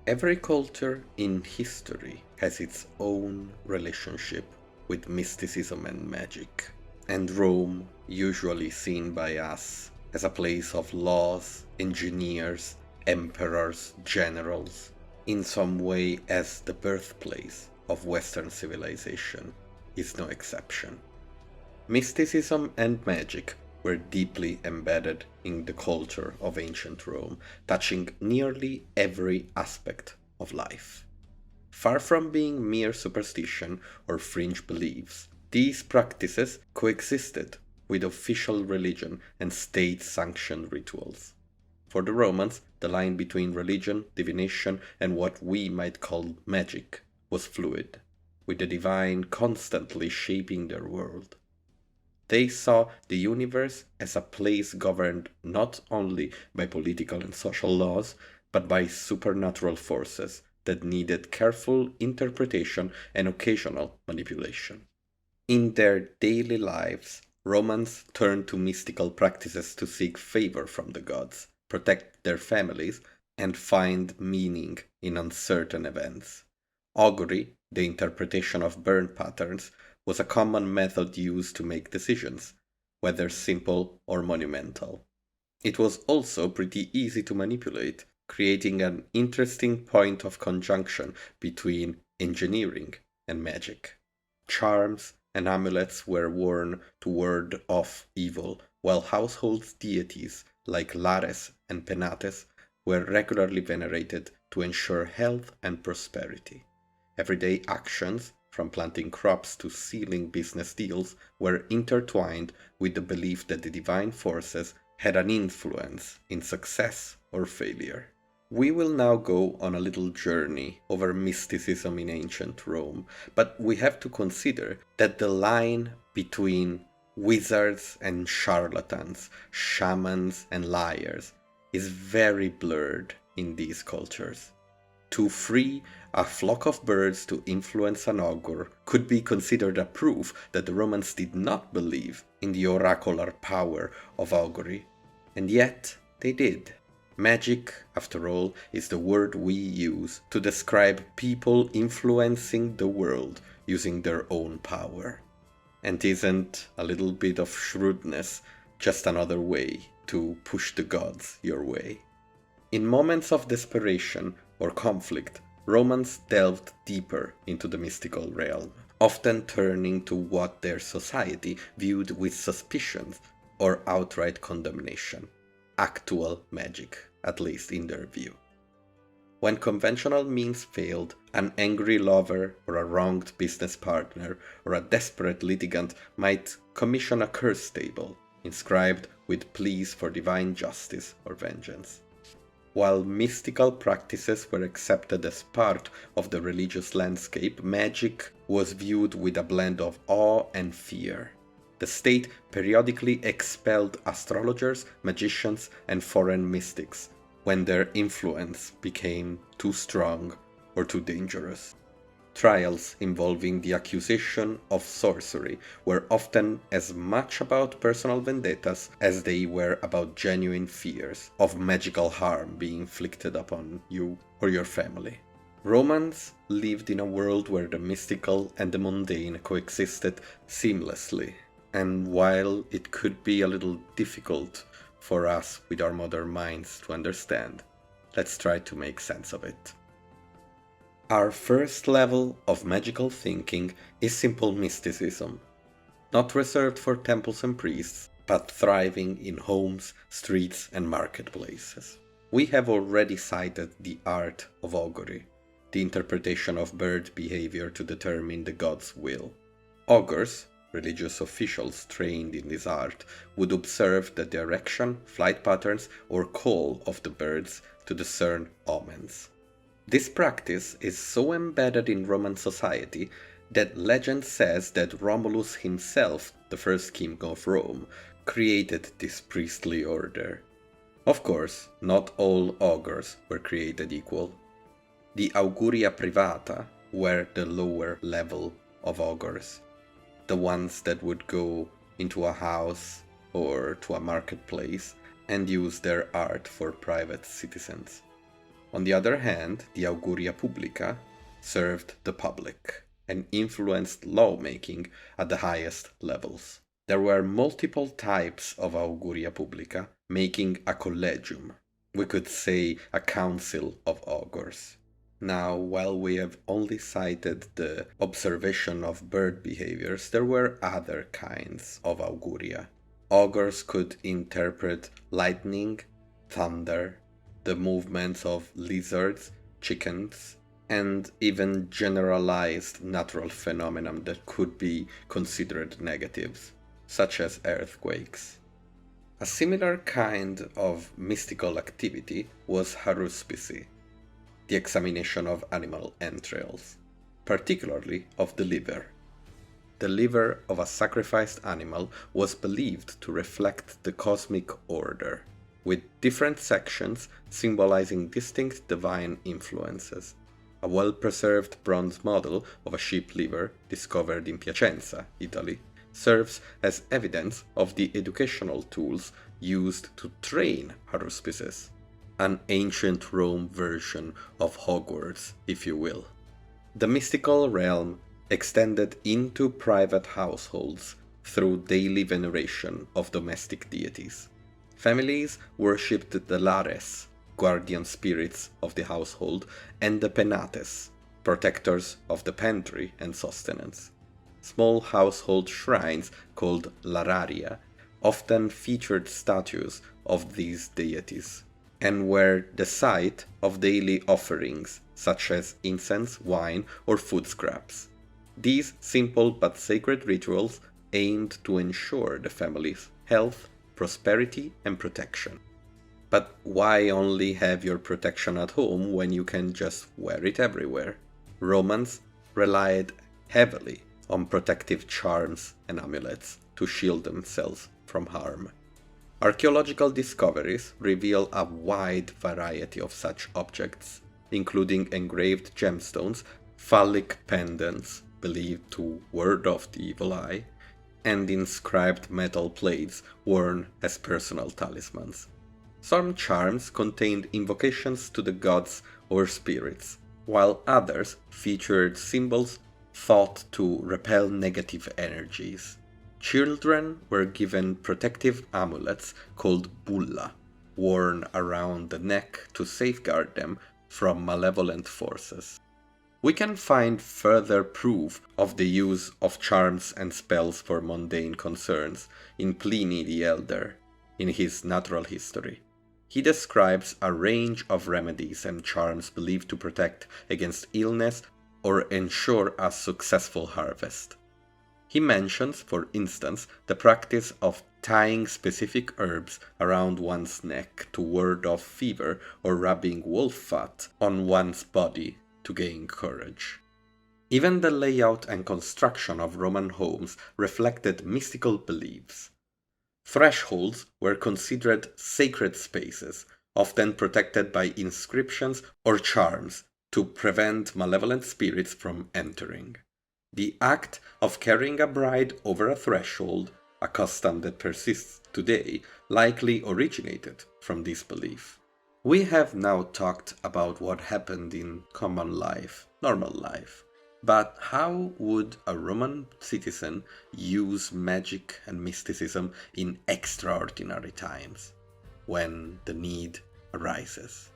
Every culture in history has its own relationship with mysticism and magic, and Rome, usually seen by us as a place of laws, engineers, emperors, generals, in some way as the birthplace of Western civilization, is no exception. Mysticism and magic were deeply embedded in the culture of ancient Rome, touching nearly every aspect of life. Far from being mere superstition or fringe beliefs, these practices coexisted with official religion and state sanctioned rituals. For the Romans, the line between religion, divination, and what we might call magic was fluid, with the divine constantly shaping their world. They saw the universe as a place governed not only by political and social laws, but by supernatural forces that needed careful interpretation and occasional manipulation. In their daily lives, Romans turned to mystical practices to seek favor from the gods, protect their families, and find meaning in uncertain events. Augury, the interpretation of burn patterns, was a common method used to make decisions, whether simple or monumental. It was also pretty easy to manipulate, creating an interesting point of conjunction between engineering and magic. Charms and amulets were worn to ward off evil, while household deities like Lares and Penates were regularly venerated to ensure health and prosperity. Everyday actions, from planting crops to sealing business deals, were intertwined with the belief that the divine forces had an influence in success or failure. We will now go on a little journey over mysticism in ancient Rome, but we have to consider that the line between wizards and charlatans, shamans and liars, is very blurred in these cultures. To free a flock of birds to influence an augur could be considered a proof that the Romans did not believe in the oracular power of augury, and yet they did. Magic, after all, is the word we use to describe people influencing the world using their own power. And isn't a little bit of shrewdness just another way to push the gods your way? In moments of desperation or conflict, Romans delved deeper into the mystical realm, often turning to what their society viewed with suspicion or outright condemnation: actual magic, at least in their view. When conventional means failed, an angry lover or a wronged business partner or a desperate litigant might commission a curse table, inscribed with pleas for divine justice or vengeance. While mystical practices were accepted as part of the religious landscape, magic was viewed with a blend of awe and fear. The state periodically expelled astrologers, magicians, and foreign mystics when their influence became too strong or too dangerous. Trials involving the accusation of sorcery were often as much about personal vendettas as they were about genuine fears of magical harm being inflicted upon you or your family. Romans lived in a world where the mystical and the mundane coexisted seamlessly, and while it could be a little difficult for us with our modern minds to understand, let's try to make sense of it. Our first level of magical thinking is simple mysticism, not reserved for temples and priests, but thriving in homes, streets, and marketplaces. We have already cited the art of augury, the interpretation of bird behavior to determine the god's will. Augurs, religious officials trained in this art, would observe the direction, flight patterns, or call of the birds to discern omens. This practice is so embedded in Roman society that legend says that Romulus himself, the first king of Rome, created this priestly order. Of course, not all augurs were created equal. The auguria privata were the lower level of augurs, the ones that would go into a house or to a marketplace and use their art for private citizens. On the other hand, the auguria publica served the public and influenced lawmaking at the highest levels. There were multiple types of auguria publica, making a collegium. We could say a council of augurs. Now, while we have only cited the observation of bird behaviors, there were other kinds of auguria. Augurs could interpret lightning, thunder, the movements of lizards, chickens, and even generalized natural phenomena that could be considered negatives, such as earthquakes. A similar kind of mystical activity was haruspicy, the examination of animal entrails, particularly of the liver. The liver of a sacrificed animal was believed to reflect the cosmic order, with different sections symbolizing distinct divine influences. A well-preserved bronze model of a sheep liver discovered in Piacenza, Italy, serves as evidence of the educational tools used to train haruspices, an ancient Rome version of Hogwarts, if you will. The mystical realm extended into private households through daily veneration of domestic deities. Families worshipped the lares, guardian spirits of the household, and the penates, protectors of the pantry and sustenance. Small household shrines called lararia often featured statues of these deities, and were the site of daily offerings such as incense, wine, or food scraps. These simple but sacred rituals aimed to ensure the family's health, prosperity, and protection. But why only have your protection at home when you can just wear it everywhere? Romans relied heavily on protective charms and amulets to shield themselves from harm. Archaeological discoveries reveal a wide variety of such objects, including engraved gemstones, phallic pendants believed to ward off the evil eye, and inscribed metal plates worn as personal talismans. Some charms contained invocations to the gods or spirits, while others featured symbols thought to repel negative energies. Children were given protective amulets called bulla, worn around the neck to safeguard them from malevolent forces. We can find further proof of the use of charms and spells for mundane concerns in Pliny the Elder, in his Natural History. He describes a range of remedies and charms believed to protect against illness or ensure a successful harvest. He mentions, for instance, the practice of tying specific herbs around one's neck to ward off fever or rubbing wolf fat on one's body to gain courage. Even the layout and construction of Roman homes reflected mystical beliefs. Thresholds were considered sacred spaces, often protected by inscriptions or charms to prevent malevolent spirits from entering. The act of carrying a bride over a threshold, a custom that persists today, likely originated from this belief. We have now talked about what happened in common life, normal life. But how would a Roman citizen use magic and mysticism in extraordinary times, when the need arises?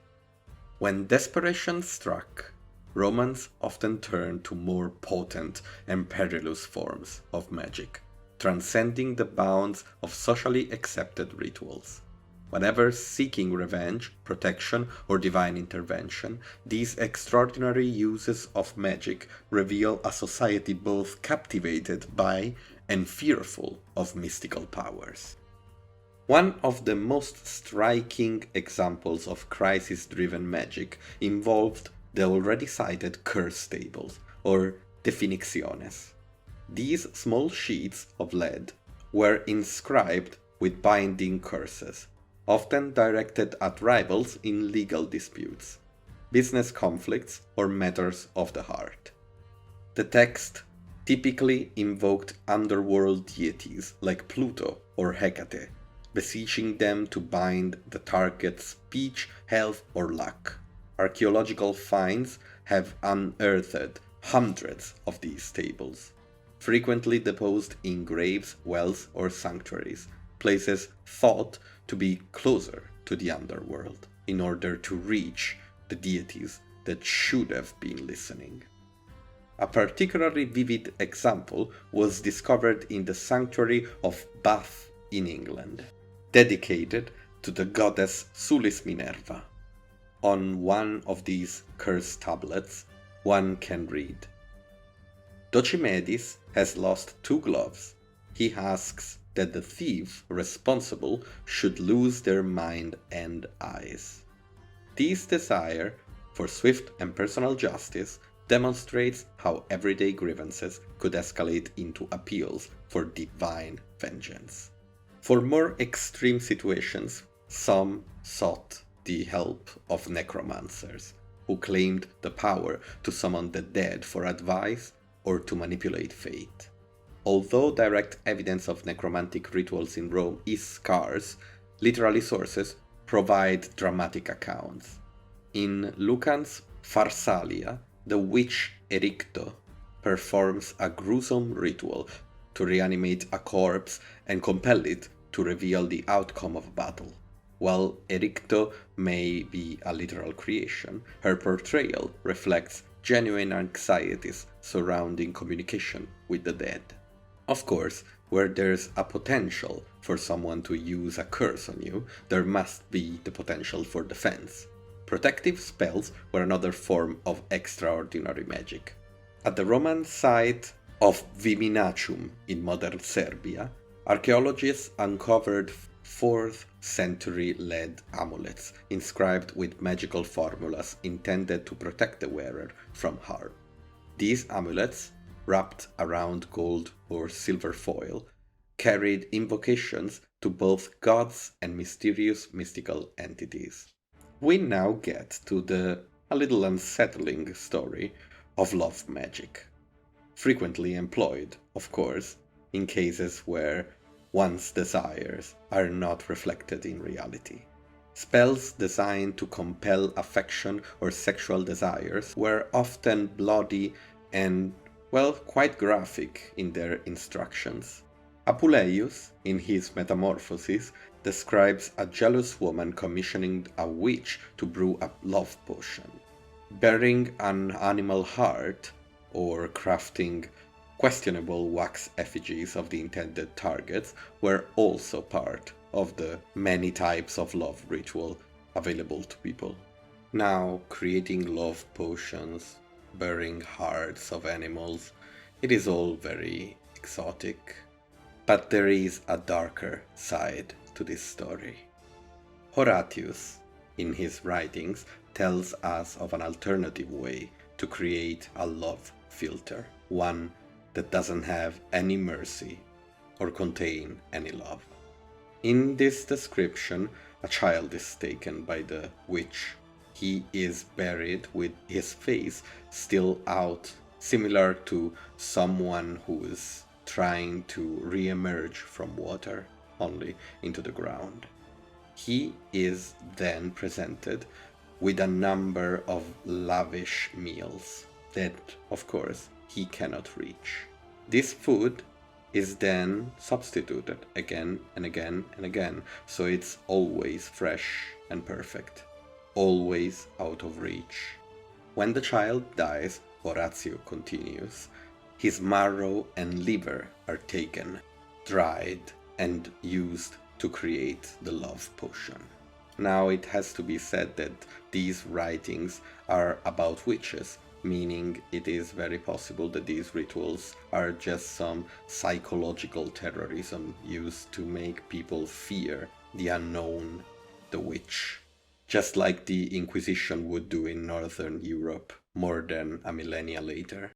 When desperation struck, Romans often turned to more potent and perilous forms of magic, transcending the bounds of socially accepted rituals. Whenever seeking revenge, protection, or divine intervention, these extraordinary uses of magic reveal a society both captivated by and fearful of mystical powers. One of the most striking examples of crisis-driven magic involved the already cited curse tables, or definiciones. These small sheets of lead were inscribed with binding curses, often directed at rivals in legal disputes, business conflicts, or matters of the heart. The text typically invoked underworld deities like Pluto or Hecate, beseeching them to bind the target's speech, health, or luck. Archaeological finds have unearthed hundreds of these tables, frequently deposed in graves, wells, or sanctuaries, places thought to be closer to the underworld, in order to reach the deities that should have been listening. A particularly vivid example was discovered in the sanctuary of Bath in England, dedicated to the goddess Sulis Minerva. On one of these curse tablets, one can read, Docimedes has lost 2 gloves. He asks that the thief responsible should lose their mind and eyes. This desire for swift and personal justice demonstrates how everyday grievances could escalate into appeals for divine vengeance. For more extreme situations, some sought the help of necromancers, who claimed the power to summon the dead for advice or to manipulate fate. Although direct evidence of necromantic rituals in Rome is scarce, literary sources provide dramatic accounts. In Lucan's Pharsalia, the witch Ericto performs a gruesome ritual to reanimate a corpse and compel it to reveal the outcome of a battle. While Ericto may be a literal creation, her portrayal reflects genuine anxieties surrounding communication with the dead. Of course, where there's a potential for someone to use a curse on you, there must be the potential for defense. Protective spells were another form of extraordinary magic. At the Roman site of Viminacum in modern Serbia, archaeologists uncovered 4th century lead amulets inscribed with magical formulas intended to protect the wearer from harm. These amulets, wrapped around gold or silver foil, carried invocations to both gods and mysterious mystical entities. We now get to the a little unsettling story of love magic, frequently employed, of course, in cases where one's desires are not reflected in reality. Spells designed to compel affection or sexual desires were often bloody and, well, quite graphic in their instructions. Apuleius, in his Metamorphoses, describes a jealous woman commissioning a witch to brew a love potion. Burying an animal heart or crafting questionable wax effigies of the intended targets were also part of the many types of love ritual available to people. Now, creating love potions, burying hearts of animals, it is all very exotic. But there is a darker side to this story. Horatius, in his writings, tells us of an alternative way to create a love filter, one that doesn't have any mercy or contain any love. In this description, a child is taken by the witch. He is buried with his face still out, similar to someone who is trying to re-emerge from water, only into the ground. He is then presented with a number of lavish meals that, of course, he cannot reach. This food is then substituted again and again and again, so it's always fresh and perfect, always out of reach. When the child dies, Horatio continues, his marrow and liver are taken, dried, and used to create the love potion. Now it has to be said that these writings are about witches, meaning it is very possible that these rituals are just some psychological terrorism used to make people fear the unknown, the witch, just like the Inquisition would do in Northern Europe more than a millennia later.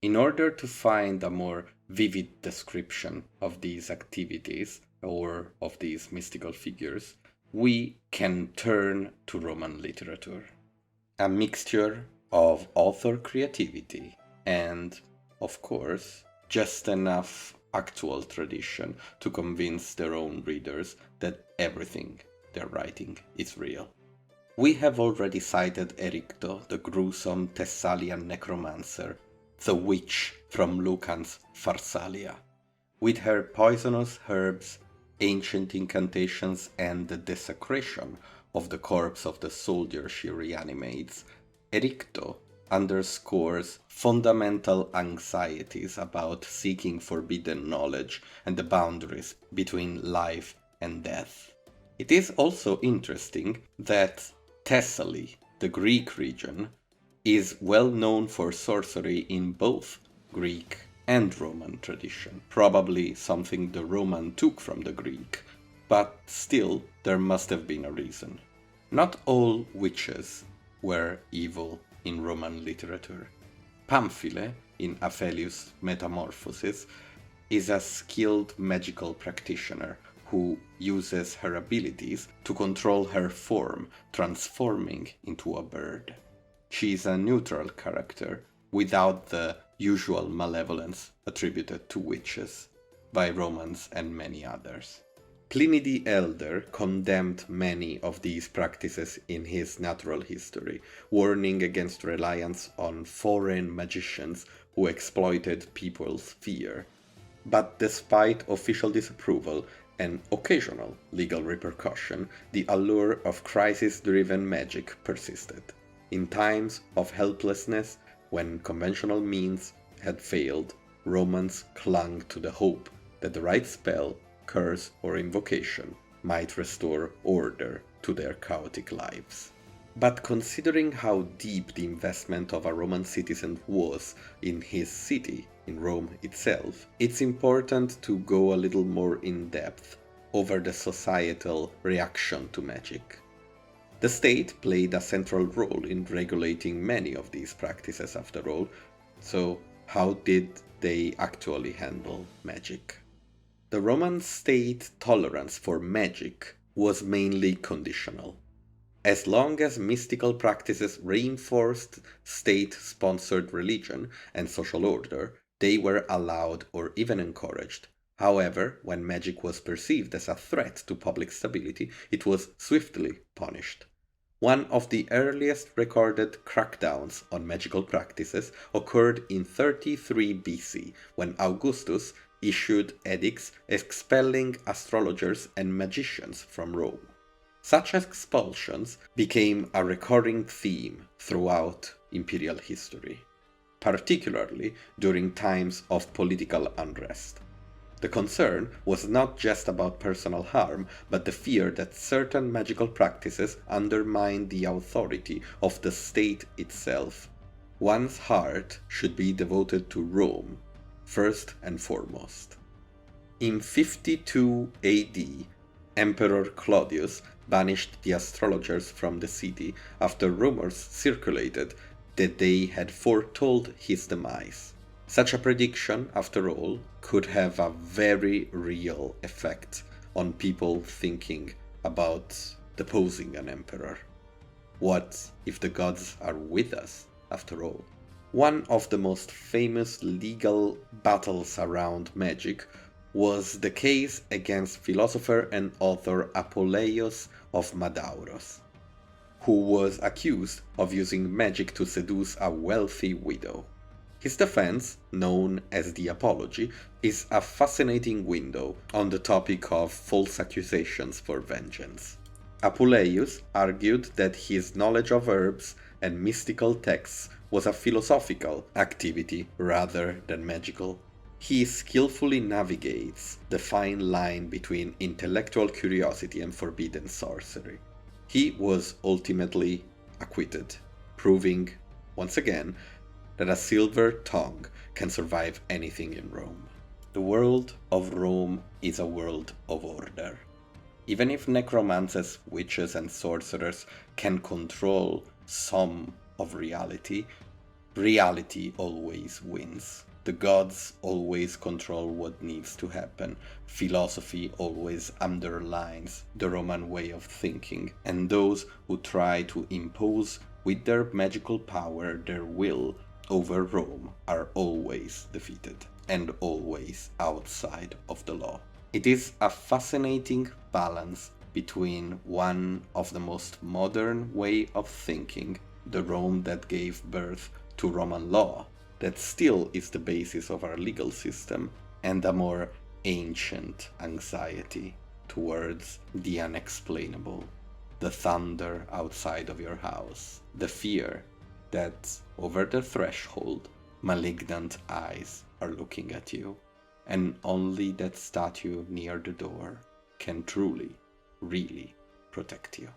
In order to find a more vivid description of these activities or of these mystical figures, we can turn to Roman literature. A mixture of author creativity and, of course, just enough actual tradition to convince their own readers that everything they're writing is real. We have already cited Ericto, the gruesome Thessalian necromancer, the witch from Lucan's Pharsalia. With her poisonous herbs, ancient incantations, and the desecration of the corpse of the soldier she reanimates, Ericto underscores fundamental anxieties about seeking forbidden knowledge and the boundaries between life and death. It is also interesting that Thessaly, the Greek region, is well known for sorcery in both Greek and Roman tradition, probably something the Roman took from the Greek, but still there must have been a reason. Not all witches were evil in Roman literature. Pamphile, in Aphelius' Metamorphoses, is a skilled magical practitioner who uses her abilities to control her form, transforming into a bird. She is a neutral character without the usual malevolence attributed to witches by Romans and many others. Pliny the Elder condemned many of these practices in his Natural History, warning against reliance on foreign magicians who exploited people's fear. But despite official disapproval and occasional legal repercussion, the allure of crisis-driven magic persisted. In times of helplessness, when conventional means had failed, Romans clung to the hope that the right spell, curse, or invocation might restore order to their chaotic lives. But considering how deep the investment of a Roman citizen was in his city, in Rome itself, it's important to go a little more in depth over the societal reaction to magic. The state played a central role in regulating many of these practices after all, so how did they actually handle magic? The Roman state tolerance for magic was mainly conditional. As long as mystical practices reinforced state-sponsored religion and social order, they were allowed or even encouraged. However, when magic was perceived as a threat to public stability, it was swiftly punished. One of the earliest recorded crackdowns on magical practices occurred in 33 BC, when Augustus issued edicts expelling astrologers and magicians from Rome. Such expulsions became a recurring theme throughout imperial history, particularly during times of political unrest. The concern was not just about personal harm, but the fear that certain magical practices undermined the authority of the state itself. One's heart should be devoted to Rome, first and foremost. In 52 AD, Emperor Claudius banished the astrologers from the city after rumors circulated that they had foretold his demise. Such a prediction, after all, could have a very real effect on people thinking about deposing an emperor. What if the gods are with us, after all? One of the most famous legal battles around magic was the case against philosopher and author Apuleius of Madauros, who was accused of using magic to seduce a wealthy widow. His defense, known as the Apology, is a fascinating window on the topic of false accusations for vengeance. Apuleius argued that his knowledge of herbs and mystical texts was a philosophical activity rather than magical. He skillfully navigates the fine line between intellectual curiosity and forbidden sorcery. He was ultimately acquitted, proving, once again, that a silver tongue can survive anything in Rome. The world of Rome is a world of order. Even if necromancers, witches, and sorcerers can control some of reality, reality always wins. The gods always control what needs to happen. Philosophy always underlines the Roman way of thinking, and those who try to impose with their magical power their will over Rome are always defeated and always outside of the law. It is a fascinating balance between one of the most modern way of thinking, the Rome that gave birth to Roman law, that still is the basis of our legal system, and a more ancient anxiety towards the unexplainable, the thunder outside of your house, the fear that over the threshold malignant eyes are looking at you, and only that statue near the door can truly, really protect you.